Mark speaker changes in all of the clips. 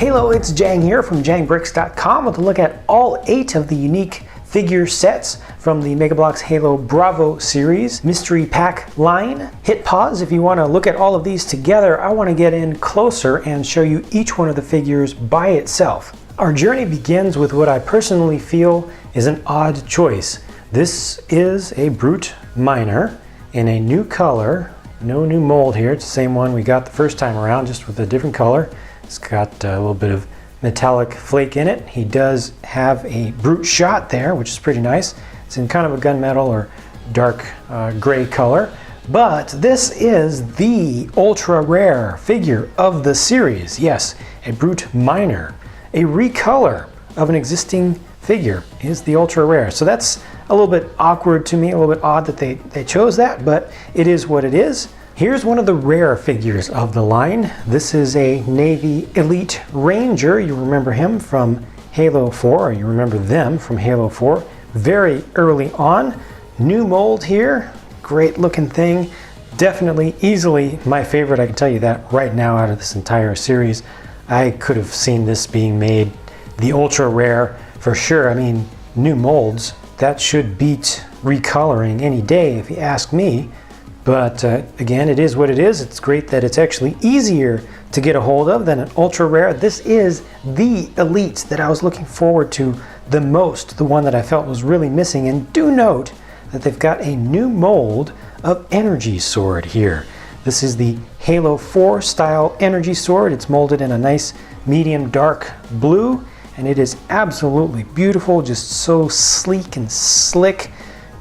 Speaker 1: Hello, it's Jang here from jangbricks.com with a look at all 8 of the unique figure sets from the Bloks Halo BRAVO Series mystery pack line. Hit pause if you want to look at all of these together. I want to get in closer and show you each one of the figures by itself. Our journey begins with what I personally feel is an odd choice. This is a Brute Miner in a new color. No new mold here, it's the same one we got the first time around, just with a different color. It's got a little bit of metallic flake in it. He does have a brute shot there, which is pretty nice. It's in kind of a gunmetal or dark gray color. But this is the ultra rare figure of the series. Yes, a Brute Miner. A recolor of an existing figure is the ultra rare. So that's a little bit awkward to me, a little bit odd that they chose that, but it is what it is. Here's one of the rare figures of the line. This is a Navy Elite Ranger. You remember him from Halo 4, or you remember them from Halo 4. Very early on. New mold here. Great looking thing. Definitely, easily my favorite. I can tell you that right now out of this entire series. I could have seen this being made the ultra rare for sure. I mean, new molds, that should beat recoloring any day if you ask me. But again, it is what it is. It's great that it's actually easier to get a hold of than an ultra rare. This is the Elite that I was looking forward to the most, the one that I felt was really missing. And do note that they've got a new mold of Energy Sword here. This is the Halo 4 style Energy Sword. It's molded in a nice medium dark blue, and it is absolutely beautiful, just so sleek and slick.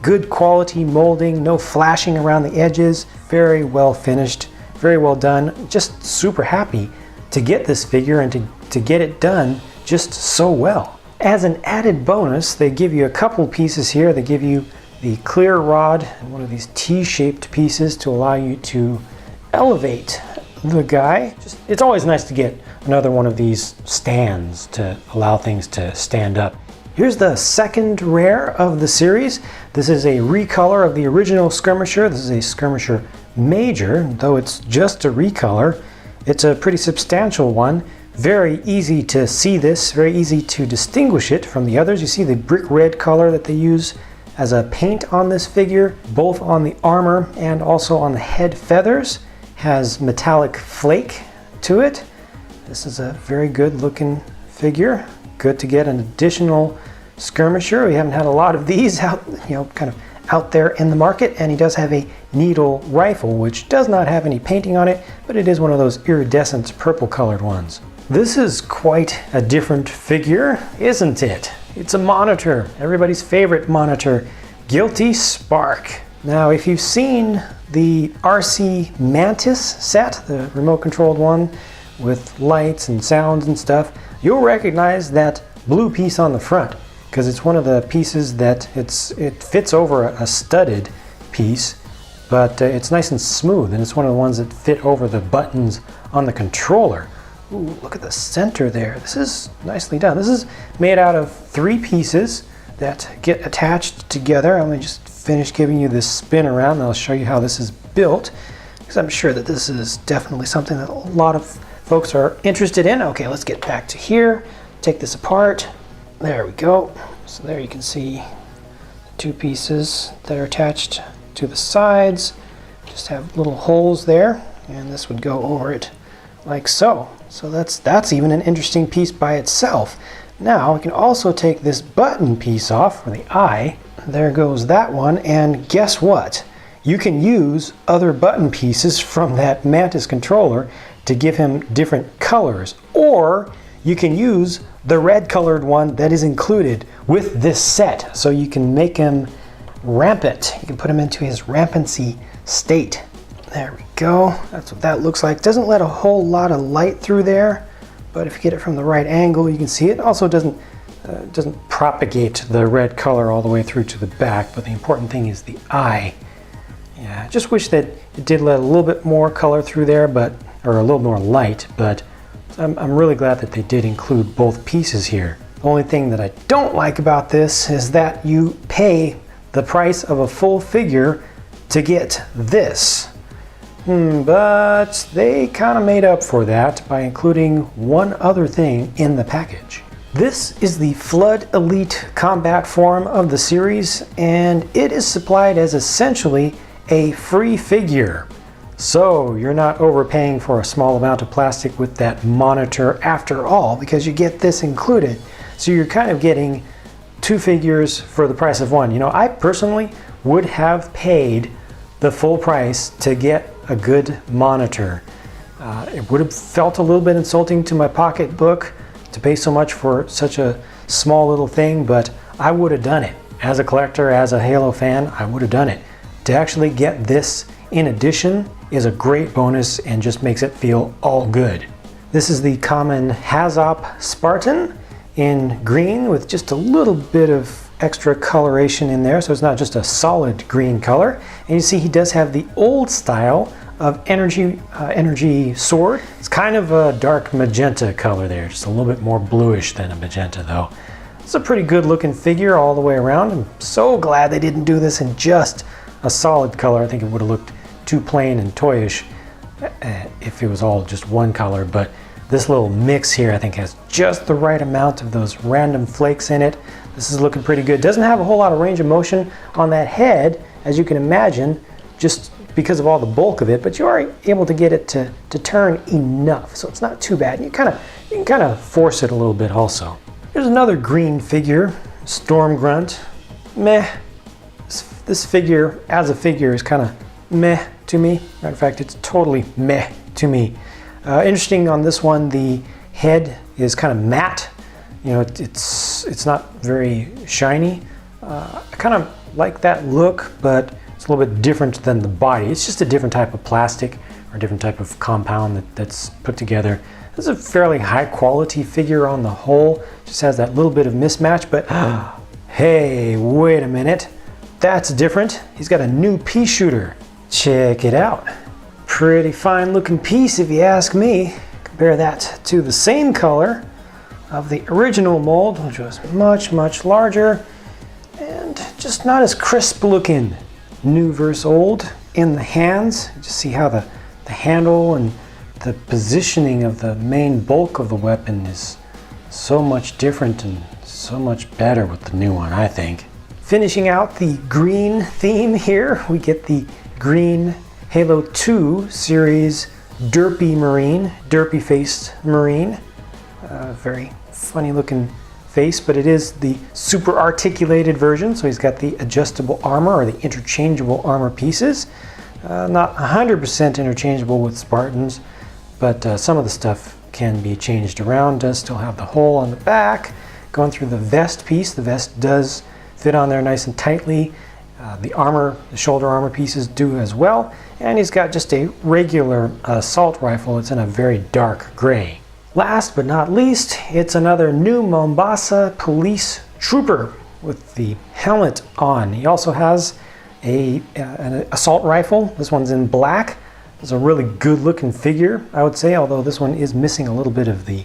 Speaker 1: Good quality molding, no flashing around the edges, very well finished, very well done. Just super happy to get this figure and to get it done just so well. As an added bonus, they give you a couple pieces here. They give you the clear rod and one of these T-shaped pieces to allow you to elevate the guy. It's always nice to get another one of these stands to allow things to stand up. Here's the second rare of the series. This is a recolor of the original Skirmisher. This is a Skirmisher Major, though it's just a recolor. It's a pretty substantial one. Very easy to see this, very easy to distinguish it from the others. You see the brick red color that they use as a paint on this figure, both on the armor and also on the head feathers. Has metallic flake to it. This is a very good looking figure. Good to get an additional skirmisher. We haven't had a lot of these out, kind of out there in the market. And he does have a needle rifle, which does not have any painting on it, but it is one of those iridescent purple colored ones. This is quite a different figure, isn't it? It's a monitor, everybody's favorite monitor, Guilty Spark. Now, if you've seen the RC Mantis set, the remote controlled one with lights and sounds and stuff, you'll recognize that blue piece on the front because it's one of the pieces that it fits over a studded piece, but it's nice and smooth, and it's one of the ones that fit over the buttons on the controller. Ooh, look at the center there. This is nicely done. This is made out of 3 pieces that get attached together. I'm going to just finish giving you this spin around, and I'll show you how this is built, because I'm sure that this is definitely something that a lot of folks are interested in. Okay, let's get back to here. Take this apart. There we go. So there you can see the 2 pieces that are attached to the sides. Just have little holes there, and this would go over it like so. So that's even an interesting piece by itself. Now we can also take this button piece off for the eye. There goes that one, and guess what? You can use other button pieces from that Mantis controller to give him different colors, or you can use the red colored one that is included with this set, so you can make him rampant. You can put him into his rampancy state. There we go. That's what that looks like. Doesn't let a whole lot of light through there, but if you get it from the right angle, you can see it. Also doesn't propagate the red color all the way through to the back, but the important thing is the eye. Yeah, I just wish that it did let a little bit more color through there, or a little more light, but I'm really glad that they did include both pieces here. The only thing that I don't like about this is that you pay the price of a full figure to get this. But they kind of made up for that by including one other thing in the package. This is the Flood Elite combat form of the series, and it is supplied as essentially a free figure. So you're not overpaying for a small amount of plastic with that monitor after all, because you get this included. So you're kind of getting two figures for the price of one. You know, I personally would have paid the full price to get a good monitor. It would have felt a little bit insulting to my pocketbook to pay so much for such a small little thing, but I would have done it. As a collector, as a Halo fan, I would have done it. To actually get this in addition is a great bonus and just makes it feel all good. This is the common HAZOP Spartan in green with just a little bit of extra coloration in there, so it's not just a solid green color. And you see he does have the old style of energy sword. It's kind of a dark magenta color there, just a little bit more bluish than a magenta though. It's a pretty good looking figure all the way around. I'm so glad they didn't do this in just a solid color. I think it would have looked too plain and toyish if it was all just one color, but this little mix here I think has just the right amount of those random flakes in it. This is looking pretty good. Doesn't have a whole lot of range of motion on that head, as you can imagine, just because of all the bulk of it, but you are able to get it to turn enough, so it's not too bad. And you can kind of force it a little bit also. Here's another green figure, Storm Grunt. Meh. This figure, as a figure, is kind of meh to me. Matter of fact, it's totally meh to me. Interesting on this one, the head is kind of matte. You know, it's not very shiny. I kind of like that look, but it's a little bit different than the body. It's just a different type of plastic or a different type of compound that's put together. This is a fairly high quality figure on the whole. Just has that little bit of mismatch, but hey, wait a minute. That's different. He's got a new pea shooter. Check it out. Pretty fine looking piece if you ask me. Compare that to the same color of the original mold, which was much, much larger and just not as crisp looking. New versus old in the hands. You just see how the handle and the positioning of the main bulk of the weapon is so much different and so much better with the new one, I think. Finishing out the green theme here, we get the green Halo 2 series derpy Marine, derpy faced Marine. Very funny looking face, but it is the super articulated version, so he's got the adjustable armor or the interchangeable armor pieces. Not 100% interchangeable with Spartans, but some of the stuff can be changed around. Does still have the hole on the back. Going through the vest piece, the vest does fit on there nice and tightly. The armor, the shoulder armor pieces do as well, and he's got just a regular assault rifle. It's in a very dark gray. Last but not least, it's another new Mombasa police trooper with the helmet on. He also has an assault rifle. This one's in black. It's a really good looking figure, I would say, although this one is missing a little bit of the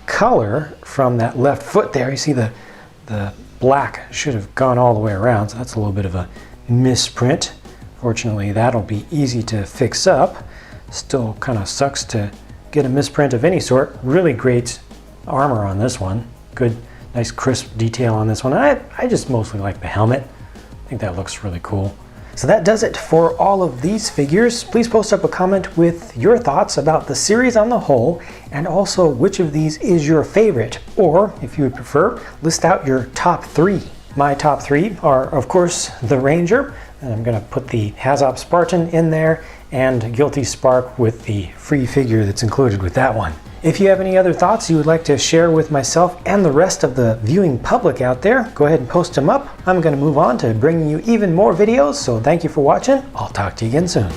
Speaker 1: color from that left foot there. You see the black should have gone all the way around, so that's a little bit of a misprint. Fortunately, that'll be easy to fix up. Still kind of sucks to get a misprint of any sort. Really great armor on this one. Good, nice crisp detail on this one. I just mostly like the helmet. I think that looks really cool. So that does it for all of these figures. Please post up a comment with your thoughts about the series on the whole, and also which of these is your favorite, or if you would prefer, list out your top 3. My top 3 are, of course, the Ranger, and I'm going to put the HAZOP Spartan in there, and Guilty Spark with the free figure that's included with that one. If you have any other thoughts you would like to share with myself and the rest of the viewing public out there, go ahead and post them up. I'm going to move on to bringing you even more videos, so thank you for watching. I'll talk to you again soon.